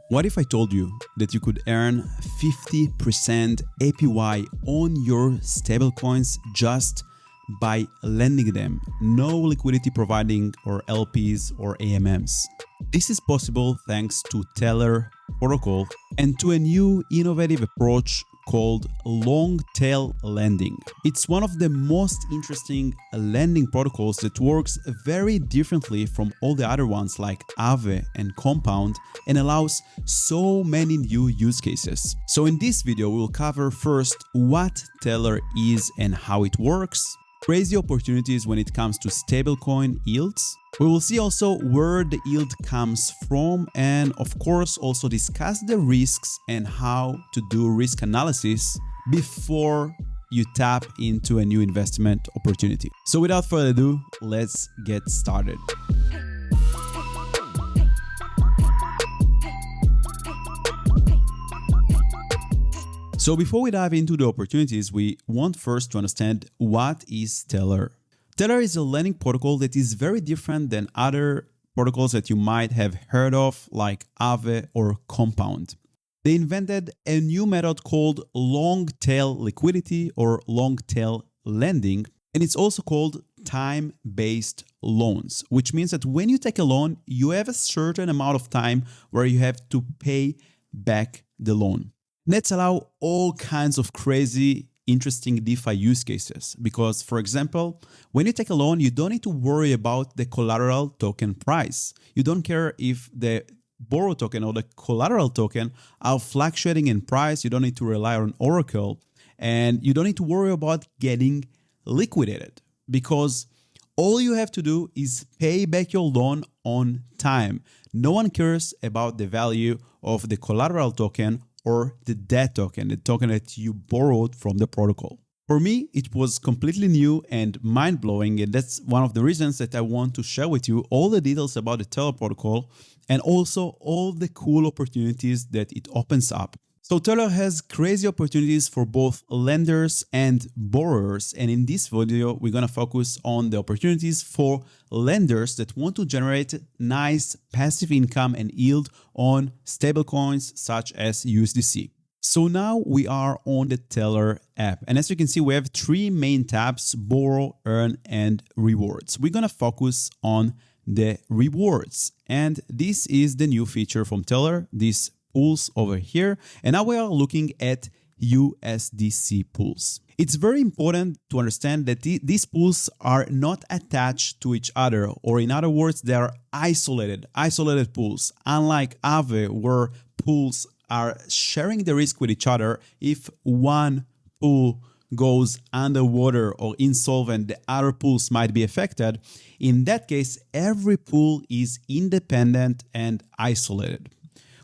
What if I told you that you could earn 50% APY on your stablecoins just by lending them? No liquidity providing or LPs or AMMs. This is possible thanks to Tether protocol and to a new innovative approach called long-tail lending. It's one of the most interesting lending protocols that works very differently from all the other ones like Aave and Compound and allows so many new use cases. So in this video, we'll cover first what Tether is and how it works, crazy opportunities when it comes to stablecoin yields. We will see also where the yield comes from and of course also discuss the risks and how to do risk analysis before you tap into a new investment opportunity. So without further ado, let's get started. So before we dive into the opportunities, we want first to understand what is Tether. Tether is a lending protocol that is very different than other protocols that you might have heard of like Aave or Compound. They invented a new method called long-tail liquidity or long-tail lending, and it's also called time-based loans, which means that when you take a loan, you have a certain amount of time where you have to pay back the loan. Let's allow all kinds of crazy, interesting DeFi use cases because, for example, when you take a loan, you don't need to worry about the collateral token price. You don't care if the borrow token or the collateral token are fluctuating in price. You don't need to rely on Oracle, and you don't need to worry about getting liquidated because all you have to do is pay back your loan on time. No one cares about the value of the collateral token or the debt token, the token that you borrowed from the protocol. For me, it was completely new and mind-blowing, and that's one of the reasons that I want to share with you all the details about the Tether protocol and also all the cool opportunities that it opens up. So Tether has crazy opportunities for both lenders and borrowers, and in this video, we're gonna focus on the opportunities for lenders that want to generate nice passive income and yield on stablecoins such as USDC. So now we are on the Tether app, and as you can see, we have three main tabs: borrow, earn, and rewards. We're gonna focus on the rewards, and this is the new feature from Tether, this pools over here, and now we are looking at USDC pools. It's very important to understand that these pools are not attached to each other, or in other words, they are isolated pools. Unlike Aave, where pools are sharing the risk with each other, if one pool goes underwater or insolvent, the other pools might be affected. In that case, every pool is independent and isolated,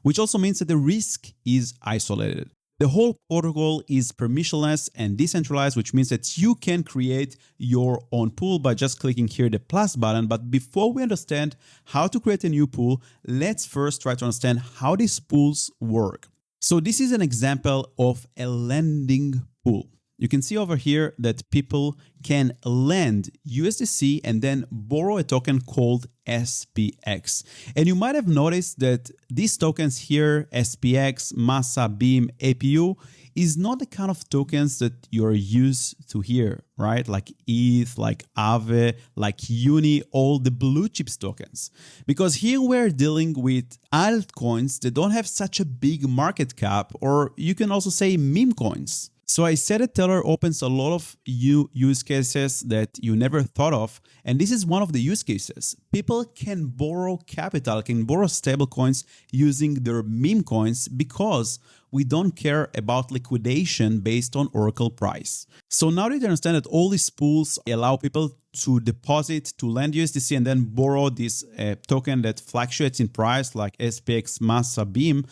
which also means that the risk is isolated. The whole protocol is permissionless and decentralized, which means that you can create your own pool by just clicking here the plus button. But before we understand how to create a new pool, let's first try to understand how these pools work. So this is an example of a lending pool. You can see over here that people can lend USDC and then borrow a token called SPX. And you might have noticed that these tokens here, SPX, Massa, Beam, APU, is not the kind of tokens that you're used to here, right? Like ETH, like Aave, like Uni, all the blue chips tokens. Because here we're dealing with altcoins that don't have such a big market cap, or you can also say meme coins. So I said that Tether opens a lot of use cases that you never thought of, and this is one of the use cases. People can borrow capital, can borrow stablecoins using their meme coins because we don't care about liquidation based on Oracle price. So now that you understand that all these pools allow people to deposit, to lend USDC and then borrow this token that fluctuates in price like SPX, Massa, Beam,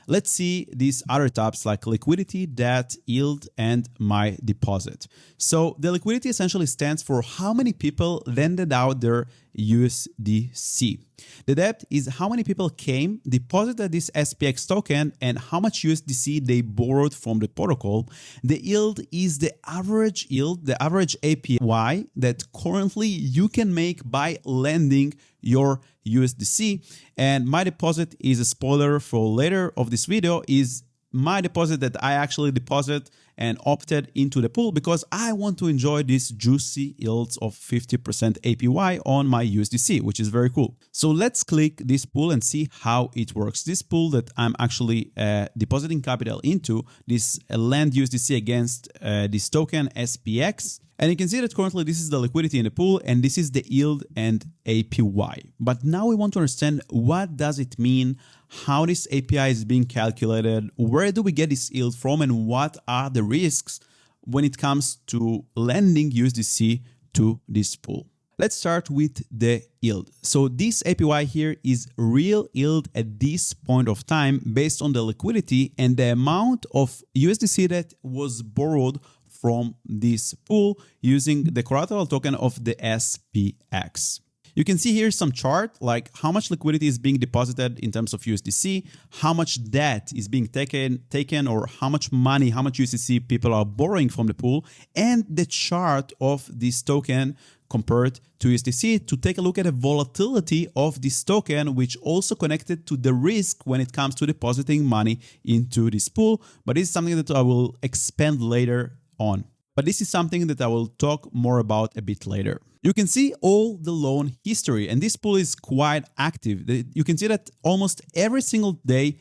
let's see these other tabs like liquidity, debt, yield, and my deposit. So the liquidity essentially stands for how many people lended out their USDC. The debt is how many people came, deposited this SPX token, and how much USDC they borrowed from the protocol. The yield is the average yield, the average APY that currently you can make by lending your USDC. And my deposit is a spoiler for later of this video, is my deposit that I actually deposit and opted into the pool because I want to enjoy these juicy yields of 50% APY on my USDC, which is very cool. So let's click this pool and see how it works. This pool that I'm actually depositing capital into, this lend USDC against this token SPX. And you can see that currently this is the liquidity in the pool and this is the yield and APY. But now we want to understand what does it mean, how this API is being calculated, where do we get this yield from, and what are the risks when it comes to lending USDC to this pool. Let's start with the yield. So this APY here is real yield at this point of time based on the liquidity and the amount of USDC that was borrowed from this pool using the collateral token of the SPX. You can see here some chart like how much liquidity is being deposited in terms of USDC, how much debt is being taken or how much money, how much USDC people are borrowing from the pool, and the chart of this token compared to USDC to take a look at the volatility of this token, which also connected to the risk when it comes to depositing money into this pool. But this is something that I will expand later on. But this is something that I will talk more about a bit later. You can see all the loan history, and this pool is quite active. You can see that almost every single day,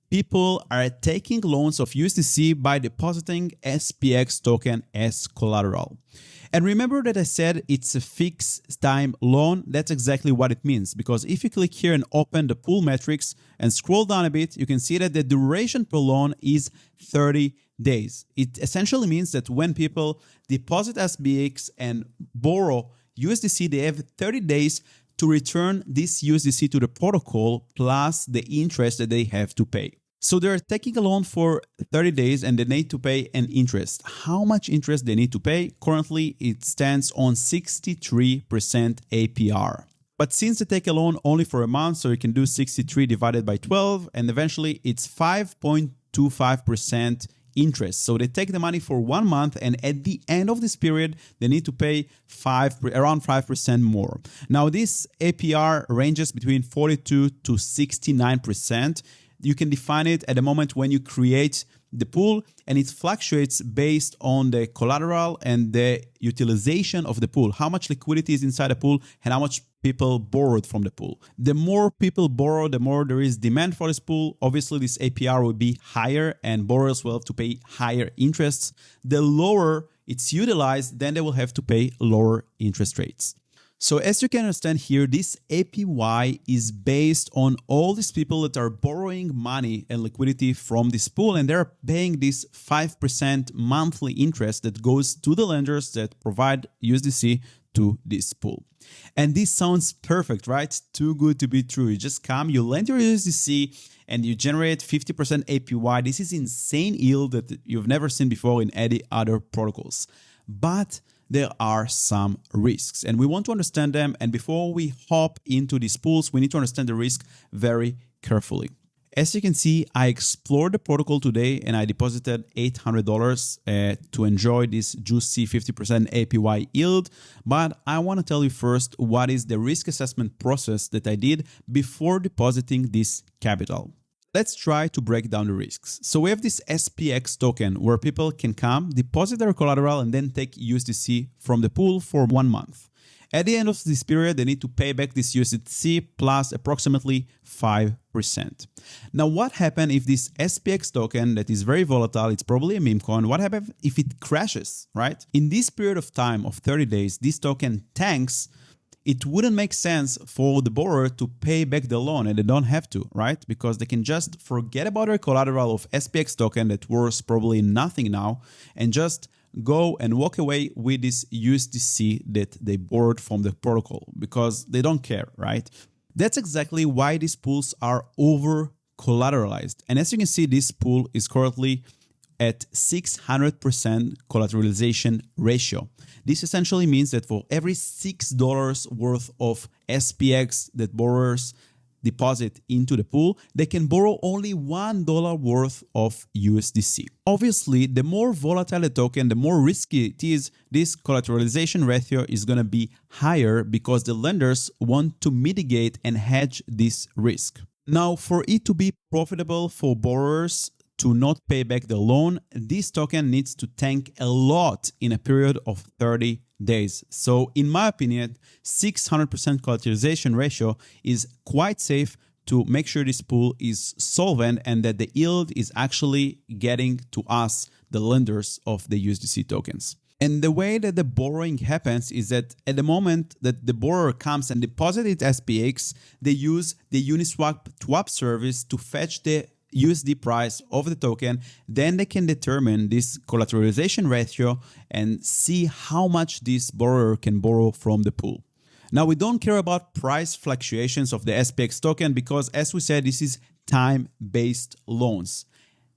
people are taking loans of USDC by depositing SPX token as collateral. And remember that I said it's a fixed time loan. That's exactly what it means, because if you click here and open the pool metrics and scroll down a bit, you can see that the duration per loan is 30 days. It essentially means that when people deposit SPX and borrow USDC, they have 30 days to return this USDC to the protocol plus the interest that they have to pay. So they're taking a loan for 30 days and they need to pay an interest. How much interest they need to pay? Currently, it stands on 63% APR. But since they take a loan only for a month, so you can do 63 divided by 12, and eventually it's 5.25% interest. So they take the money for 1 month, and at the end of this period, they need to pay around 5% more. Now, this APR ranges between 42 to 69%. You can define it at the moment when you create the pool, and it fluctuates based on the collateral and the utilization of the pool, how much liquidity is inside the pool and how much people borrowed from the pool. The more people borrow, the more there is demand for this pool. Obviously, this APR will be higher and borrowers will have to pay higher interests. The lower it's utilized, then they will have to pay lower interest rates. So as you can understand here, this APY is based on all these people that are borrowing money and liquidity from this pool, and they're paying this 5% monthly interest that goes to the lenders that provide USDC to this pool. And this sounds perfect, right? Too good to be true. You just come, you lend your USDC, and you generate 50% APY. This is insane yield that you've never seen before in any other protocols. But there are some risks and we want to understand them. And before we hop into these pools, we need to understand the risk very carefully. As you can see, I explored the protocol today and I deposited $800 to enjoy this juicy 50% APY yield. But I want to tell you first what is the risk assessment process that I did before depositing this capital. Let's try to break down the risks. So we have this SPX token where people can come, deposit their collateral, and then take USDC from the pool for 1 month. At the end of this period, they need to pay back this USDC plus approximately 5%. Now, what happens if this SPX token that is very volatile, it's probably a meme coin, what happens if it crashes, right? In this period of time of 30 days, this token tanks. It wouldn't make sense for the borrower to pay back the loan, and they don't have to, right? Because they can just forget about their collateral of SPX token that worth probably nothing now and just go and walk away with this USDC that they borrowed from the protocol because they don't care, right? That's exactly why these pools are over collateralized. And as you can see, this pool is currently at 600% collateralization ratio. This essentially means that for every $6 worth of SPX that borrowers deposit into the pool, they can borrow only $1 worth of USDC. Obviously, the more volatile the token, the more risky it is, this collateralization ratio is going to be higher because the lenders want to mitigate and hedge this risk. Now, for it to be profitable for borrowers to not pay back the loan, this token needs to tank a lot in a period of 30 days. So in my opinion, 600% collateralization ratio is quite safe to make sure this pool is solvent and that the yield is actually getting to us, the lenders of the USDC tokens. And the way that the borrowing happens is that at the moment that the borrower comes and deposits its SPX, they use the Uniswap TWAP service to fetch the USD price of the token. Then they can determine this collateralization ratio and see how much this borrower can borrow from the pool. Now, we don't care about price fluctuations of the SPX token because, as we said, this is time-based loans.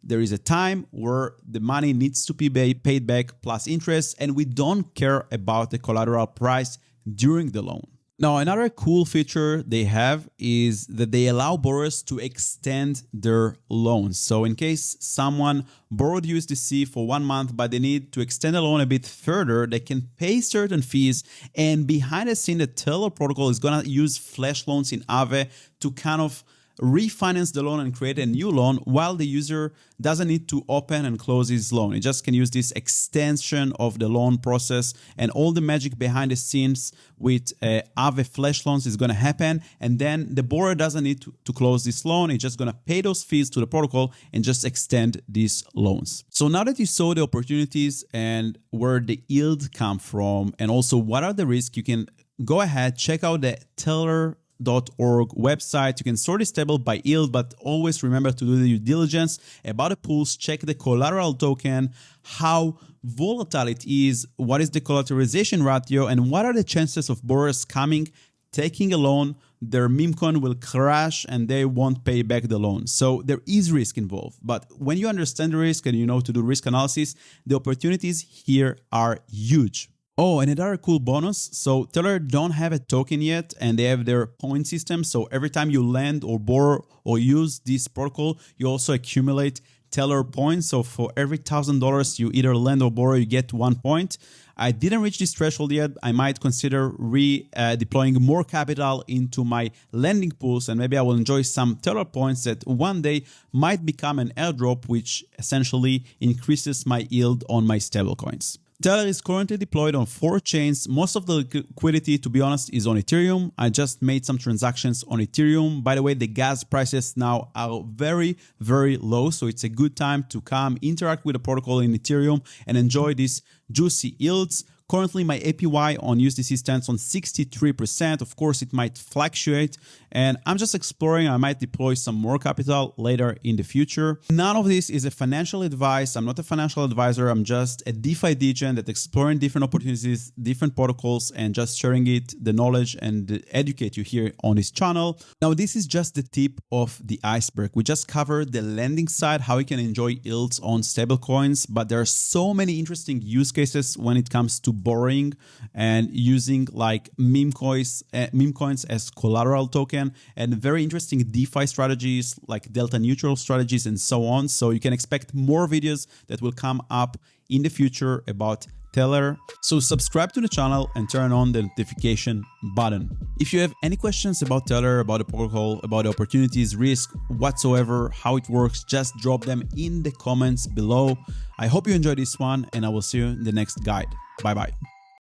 There is a time where the money needs to be paid back plus interest, and we don't care about the collateral price during the loan. Now, another cool feature they have is that they allow borrowers to extend their loans. So in case someone borrowed USDC for 1 month, but they need to extend the loan a bit further, they can pay certain fees. And behind the scene, the Teller protocol is going to use flash loans in Aave to kind of refinance the loan and create a new loan while the user doesn't need to open and close his loan. It just can use this extension of the loan process, and all the magic behind the scenes with Aave flash loans is going to happen. And then the borrower doesn't need to close this loan. It's just going to pay those fees to the protocol and just extend these loans. So now that you saw the opportunities and where the yield come from, and also what are the risks, you can go ahead, check out the Teller.org website. You can sort this table by yield, but always remember to do the due diligence about the pools, check the collateral token, how volatile it is, what is the collateralization ratio, and what are the chances of borrowers coming, taking a loan, their meme coin will crash and they won't pay back the loan. So there is risk involved, but when you understand the risk and you know to do risk analysis, the opportunities here are huge. Oh, and another cool bonus. So Teller don't have a token yet and they have their point system. So every time you lend or borrow or use this protocol, you also accumulate Teller points. So for every $1,000 you either lend or borrow, you get 1 point. I didn't reach this threshold yet. I might consider deploying more capital into my lending pools, and maybe I will enjoy some Teller points that one day might become an airdrop, which essentially increases my yield on my stablecoins. Teller is currently deployed on 4 chains. Most of the liquidity, to be honest, is on Ethereum. I just made some transactions on Ethereum. By the way, the gas prices now are very, very low. So it's a good time to come interact with the protocol in Ethereum and enjoy these juicy yields. Currently, my APY on USDC stands on 63%. Of course, it might fluctuate, and I'm just exploring. I might deploy some more capital later in the future. None of this is a financial advice. I'm not a financial advisor. I'm just a DeFi degen that's exploring different opportunities, different protocols, and just sharing the knowledge and educate you here on this channel. Now, this is just the tip of the iceberg. We just covered the lending side, how you can enjoy yields on stablecoins, but there are so many interesting use cases when it comes to borrowing and using like meme coins as collateral token, and very interesting DeFi strategies like delta neutral strategies and so on. So you can expect more videos that will come up in the future about Teller. So subscribe to the channel and turn on the notification button. If you have any questions about Teller, about the protocol, about the opportunities, risk, whatsoever, how it works, just drop them in the comments below. I hope you enjoyed this one, and I will see you in the next guide. Bye-bye.